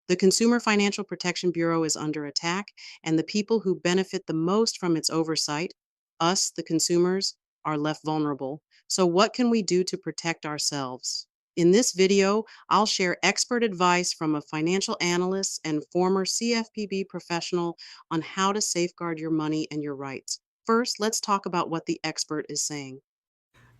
The Consumer Financial Protection Bureau is under attack, and the people who benefit the most from its oversight, us, the consumers, are left vulnerable. So, what can we do to protect ourselves? In this video, I'll share expert advice from a financial analyst and former CFPB professional on how to safeguard your money and your rights. First, let's talk about what the expert is saying.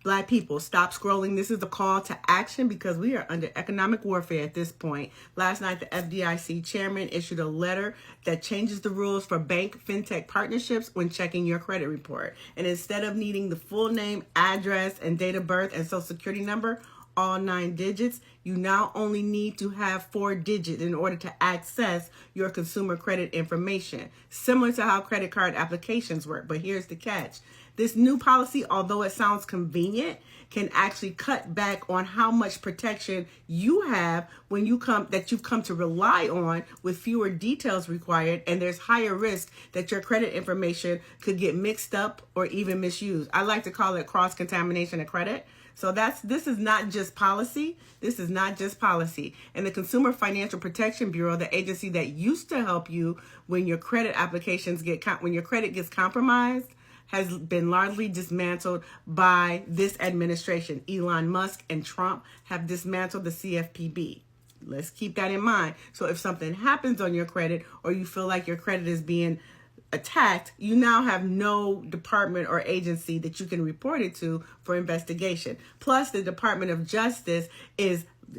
Black people, stop scrolling. This is a call to action because we are under economic warfare at this point. Last night, the FDIC chairman issued a letter that changes the rules for bank fintech partnerships when checking your credit report. And instead of needing the full name, address, and date of birth and social security number, all 9 digits, you now only need to have 4 digits in order to access your consumer credit information, similar to how credit card applications work. But here's the catch. This new policy, although it sounds convenient, can actually cut back on how much protection you have when you've come to rely on, with fewer details required, and there's higher risk that your credit information could get mixed up or even misused. I like to call it cross-contamination of credit. So this is not just policy. This is not just policy. And the Consumer Financial Protection Bureau, the agency that used to help you when your credit when your credit gets compromised, has been largely dismantled by this administration. Elon Musk and Trump have dismantled the CFPB. Let's keep that in mind. So if something happens on your credit, or you feel like your credit is being attacked, you now have no department or agency that you can report it to for investigation. Plus, the Department of Justice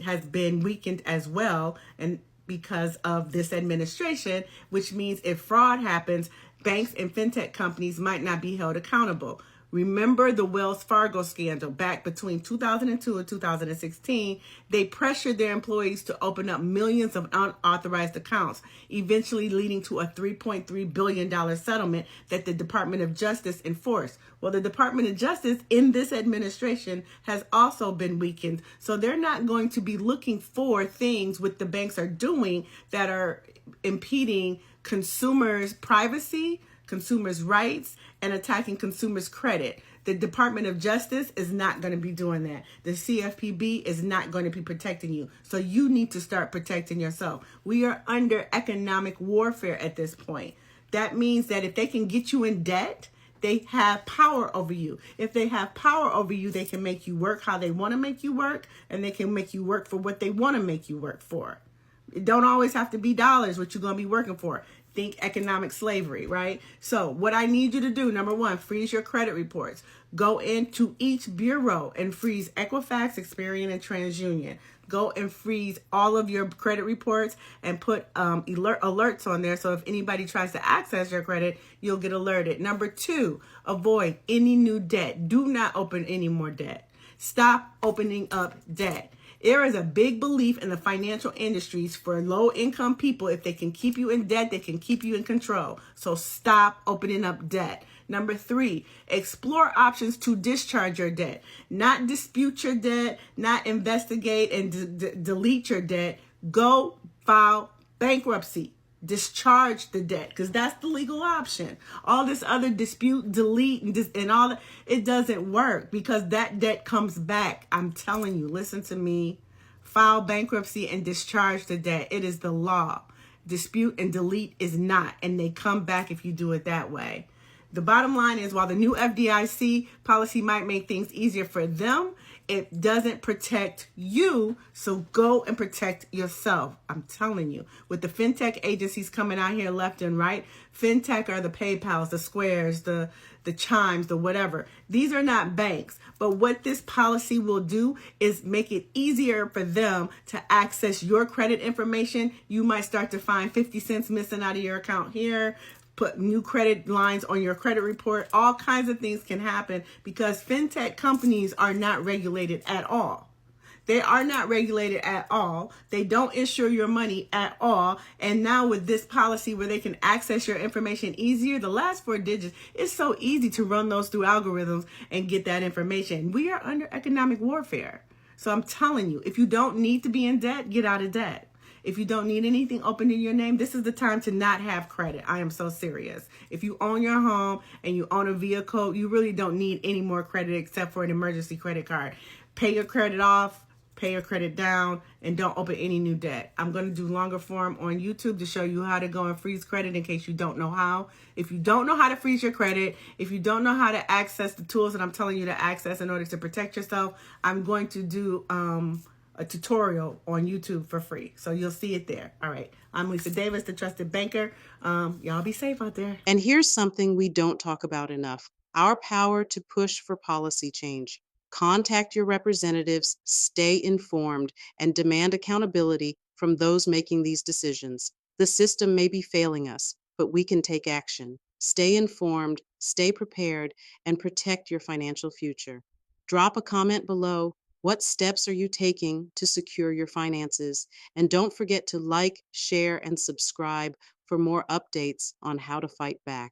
has been weakened as well, and because of this administration, which means if fraud happens, banks and fintech companies might not be held accountable. Remember the Wells Fargo scandal back between 2002 and 2016? They pressured their employees to open up millions of unauthorized accounts, eventually leading to a $3.3 billion settlement that the Department of Justice enforced. Well, the Department of Justice in this administration has also been weakened, so they're not going to be looking for things what the banks are doing that are impeding consumers' privacy, consumers' rights, and attacking consumers' credit. The Department of Justice is not going to be doing that. The CFPB is not going to be protecting you. So you need to start protecting yourself. We are under economic warfare at this point. That means that if they can get you in debt, they have power over you. If they have power over you, they can make you work how they want to make you work, and they can make you work for what they want to make you work for. It don't always have to be dollars, what you're going to be working for. Think economic slavery, right? So what I need you to do, number one, freeze your credit reports. Go into each bureau and freeze Equifax, Experian, and TransUnion. Go and freeze all of your credit reports and put alerts on there, so if anybody tries to access your credit, you'll get alerted. Number two, avoid any new debt. Do not open any more debt. Stop opening up debt. There is a big belief in the financial industries for low-income people. If they can keep you in debt, they can keep you in control. So stop opening up debt. Number three, explore options to discharge your debt. Not dispute your debt, not investigate and delete your debt. Go file bankruptcy. Discharge the debt, because that's the legal option. All this other dispute, delete, and all that, it doesn't work, because that debt comes back. I'm telling you, listen to me. File bankruptcy and discharge the debt. It is the law. Dispute and delete is not, and they come back if you do it that way. The bottom line is, while the new FDIC policy might make things easier for them, it doesn't protect you, so go and protect yourself. I'm telling you, with the fintech agencies coming out here left and right, fintech are the PayPals, the Squares, the Chimes, the whatever. These are not banks, but what this policy will do is make it easier for them to access your credit information. You might start to find 50 cents missing out of your account here, put new credit lines on your credit report. All kinds of things can happen because fintech companies are not regulated at all. They are not regulated at all. They don't insure your money at all. And now with this policy where they can access your information easier, the last 4 digits, it's so easy to run those through algorithms and get that information. We are under economic warfare. So I'm telling you, if you don't need to be in debt, get out of debt. If you don't need anything open in your name, this is the time to not have credit. I am so serious. If you own your home and you own a vehicle, you really don't need any more credit except for an emergency credit card. Pay your credit off, pay your credit down, and don't open any new debt. I'm going to do longer form on YouTube to show you how to go and freeze credit in case you don't know how. If you don't know how to freeze your credit, if you don't know how to access the tools that I'm telling you to access in order to protect yourself, I'm going to do a tutorial on YouTube for free. So you'll see it there. All right. I'm Lisa Davis, the trusted banker. Y'all be safe out there. And here's something we don't talk about enough: our power to push for policy change. Contact your representatives, stay informed, and demand accountability from those making these decisions. The system may be failing us, but we can take action. Stay informed, stay prepared, and protect your financial future. Drop a comment below. What steps are you taking to secure your finances? And don't forget to like, share, and subscribe for more updates on how to fight back.